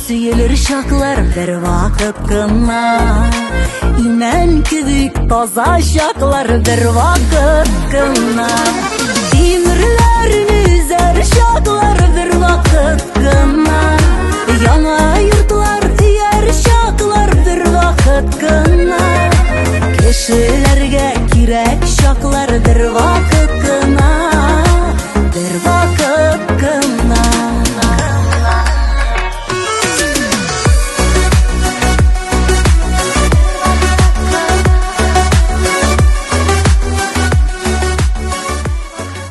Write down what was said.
Süyülür şaklar bir vakit kına, İmen kübük taza şaklar bir vakit kına. Demirlerini üzer şaklar bir vakit kına, Yana yurtlar diyer şaklar bir vakit kına. Kişilerge kirek şaklar bir vakit